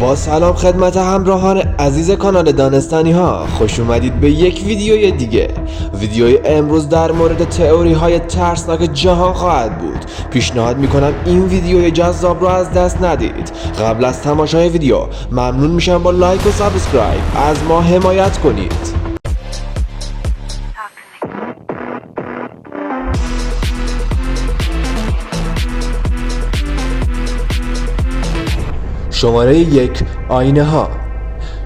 با سلام خدمت همراهان عزیز کانال دانستنی ها، خوش اومدید به یک ویدیوی دیگه. ویدیوی امروز در مورد تئوری های ترسناک جهان خواهد بود. پیشنهاد میکنم این ویدیوی جذاب رو از دست ندید. قبل از تماشای ویدیو ممنون میشم با لایک و سابسکرایب از ما حمایت کنید. شماره 1. آینه ها.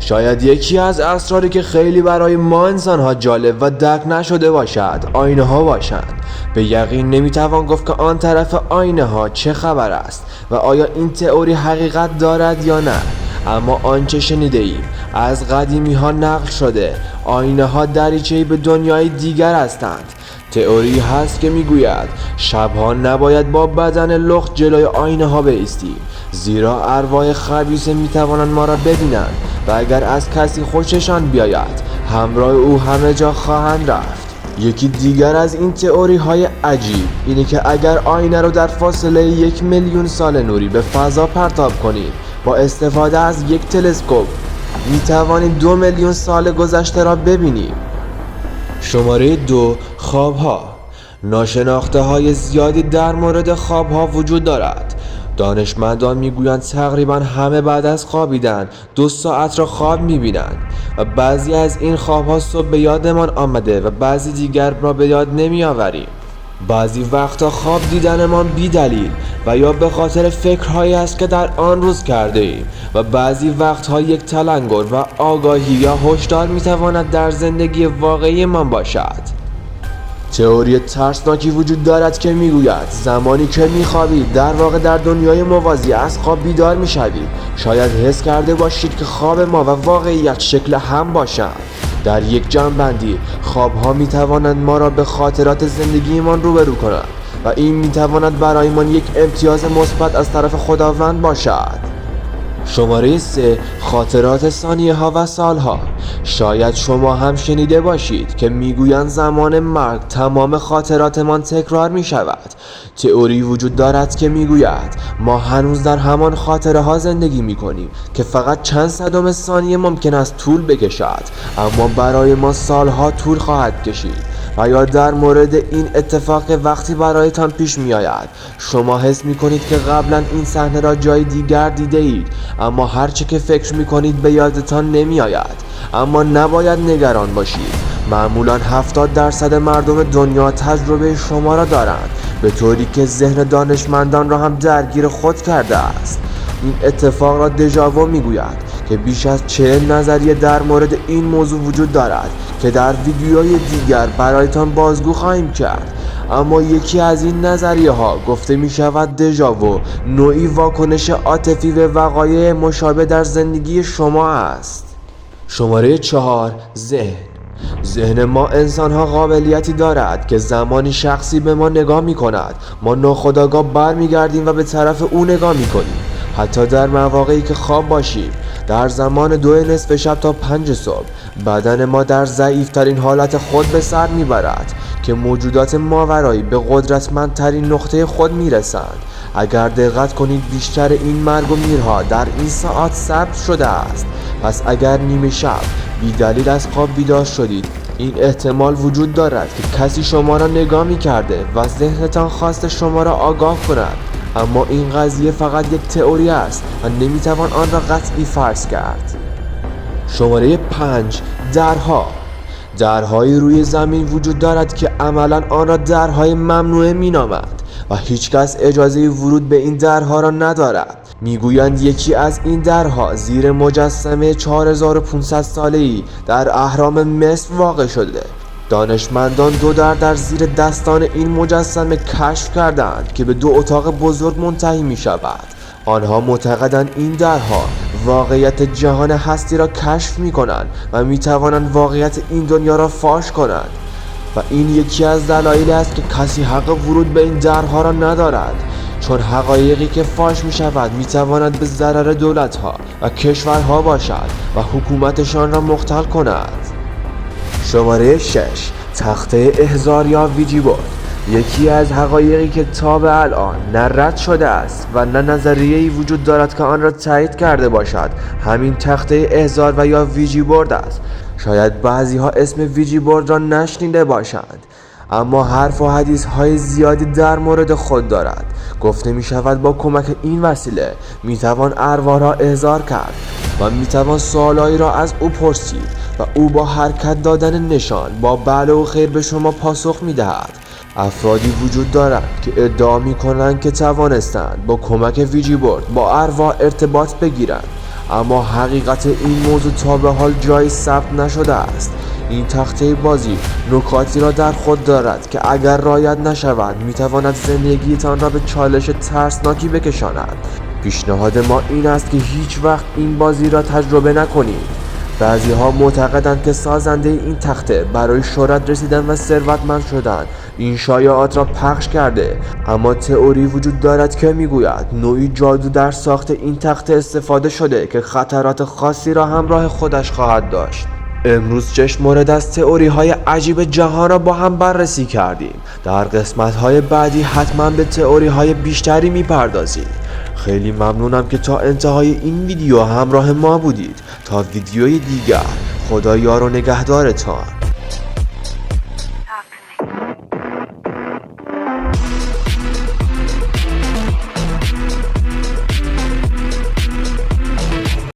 شاید یکی از اسراری که خیلی برای ما انسان ها جالب و درک نشده باشد آینه ها باشند. به یقین نمیتوان گفت که آن طرف آینه ها چه خبر است و آیا این تئوری حقیقت دارد یا نه. اما آنچه شنیده ایم از قدیمی ها نقل شده آینه ها دریچه‌ای به دنیای دیگر هستند. تئوری هست که میگوید شبها نباید با بدن لخت جلوی آینه ها بایستیم، زیرا ارواح خبیث میتوانند ما را ببینند و اگر از کسی خوششان بیاید همراه او همه جا خواهند رفت. یکی دیگر از این تئوری های عجیب اینه که اگر آینه رو در فاصله 1,000,000 سال نوری به فضا پرتاب کنید با استفاده از یک تلسکوپ میتوانید 2,000,000 سال گذشته را ببینید. شماره 2. خوابها. ناشناخته های زیادی در مورد خوابها وجود دارد. دانشمندان میگویند تقریبا همه بعد از خوابیدن 2 ساعت را خواب میبینند و بعضی از این خوابها صبح به یادمان آمده و بعضی دیگر را به یاد نمیآوریم. بعضی وقتا خواب دیدنمان بی دلیل و یا به خاطر فکرهایی است که در آن روز کرده ایم و بعضی وقتها یک تلنگر و آگاهی یا هشدار میتواند در زندگی واقعی من باشد. تئوری ترسناکی وجود دارد که میگوید زمانی که میخوابید در واقع در دنیای موازی از خواب بیدار میشوید. شاید حس کرده باشید که خواب ما و واقعیت شکل هم باشند. در یک جمع‌بندی خوابها میتوانند ما را به خاطرات زندگیمان روبرو کنند و این میتواند برایمان یک امتیاز مثبت از طرف خداوند باشد. شماره 3. خاطرات ثانیه ها و سالها. شاید شما هم شنیده باشید که میگویند زمان مرگ تمام خاطراتمان تکرار می شود. تئوری وجود دارد که میگوید ما هنوز در همان خاطره ها زندگی می کنیم که فقط چند صدم ثانیه ممکن است طول بکشد اما برای ما سالها طول خواهد کشید. و یا در مورد این اتفاق وقتی برایتان پیش می آید شما حس می کنید که قبلا این صحنه را جای دیگر دیده اید اما هرچه که فکر می کنید به یادتان نمی آید. اما نباید نگران باشید، معمولا 70% مردم دنیا تجربه شما را دارند، به طوری که ذهن دانشمندان را هم درگیر خود کرده است. این اتفاق را دژاوو میگوید که بیش از 40 نظریه در مورد این موضوع وجود دارد که در ویدیوهای دیگر برایتان بازگو خواهیم کرد. اما یکی از این نظریه ها گفته می شود دژاوو نوعی واکنش عاطفی به وقایع مشابه در زندگی شما است. شماره 4. ذهن ما انسان ها قابلیتی دارد که زمانی شخصی به ما نگاه می کند ما ناخودآگاه برمیگردیم و به طرف او نگاه می کنیم. حتی در مواقعی که خواب باشیم در زمان 2 نصف شب تا 5 صبح بدن ما در ضعیفترین حالت خود به سر میبرد که موجودات ماورایی به قدرتمندترین نقطه خود میرسند. اگر دقت کنید بیشتر این مرگ و میرها در این ساعات ثبت شده است. پس اگر نیمه شب بی دلیل از خواب بیدار شدید این احتمال وجود دارد که کسی شما را نگاه می کرده و ذهنتان خواسته شما را آگاه کند. اما این قضیه فقط یک تئوری است و نمیتوان آن را قطعی فرض کرد. شماره 5. درهایی روی زمین وجود دارد که عملا آن را درهای ممنوعه مینامند و هیچ کس اجازه ورود به این درها را ندارد. میگویند یکی از این درها زیر مجسمه 4500 ساله‌ای در اهرام مصر واقع شده. دانشمندان 2 در زیر دستان این مجسمه کشف کردند که به 2 اتاق بزرگ منتهی می شود. آنها معتقدند این درها واقعیت جهان هستی را کشف می کنند و می توانند واقعیت این دنیا را فاش کنند و این یکی از دلایلی است که کسی حق ورود به این درها را ندارد، چون حقایقی که فاش می شود می تواند به ضرر دولتها و کشورها باشد و حکومتشان را مختل کند. شماره 6. تخته احضار یا ویجی بورد. یکی از حقایقی که تا به الان نه رد شده است و نه نظریه‌ای وجود دارد که آن را تایید کرده باشد همین تخته احضار و یا ویجی بورد است. شاید بعضی ها اسم ویجی بورد را نشنیده باشند، اما حرف و حدیث های زیادی در مورد خود دارد. گفته می شود با کمک این وسیله می توان ارواح را احضار کرد و می توان سوالایی را از او پرسید و او با حرکت دادن نشان با بله و خیر به شما پاسخ می دهد. افرادی وجود دارند که ادعا می کنند که توانستند با کمک ویجی بورد با ارواح ارتباط بگیرند، اما حقیقت این موضوع تا به حال جایی ثبت نشده است. این تخته بازی نکاتی را در خود دارد که اگر رعایت نشود میتواند زندگیتان را به چالش ترسناکی بکشاند. پیشنهاد ما این است که هیچ وقت این بازی را تجربه نکنید. بعضی ها معتقدند که سازنده این تخته برای شهرت رسیدن و ثروتمند شدن این شایعات را پخش کرده، اما تئوری وجود دارد که میگوید نوعی جادو در ساخت این تخته استفاده شده که خطرات خاصی را همراه خودش خواهد داشت. امروز چشم مورد از تئوری های عجیب جهان را با هم بررسی کردیم. در قسمت های بعدی حتما به تئوری های بیشتری میپردازیم. خیلی ممنونم که تا انتهای این ویدیو همراه ما بودید. تا ویدیوی دیگر، خدا یار و نگهدارتان.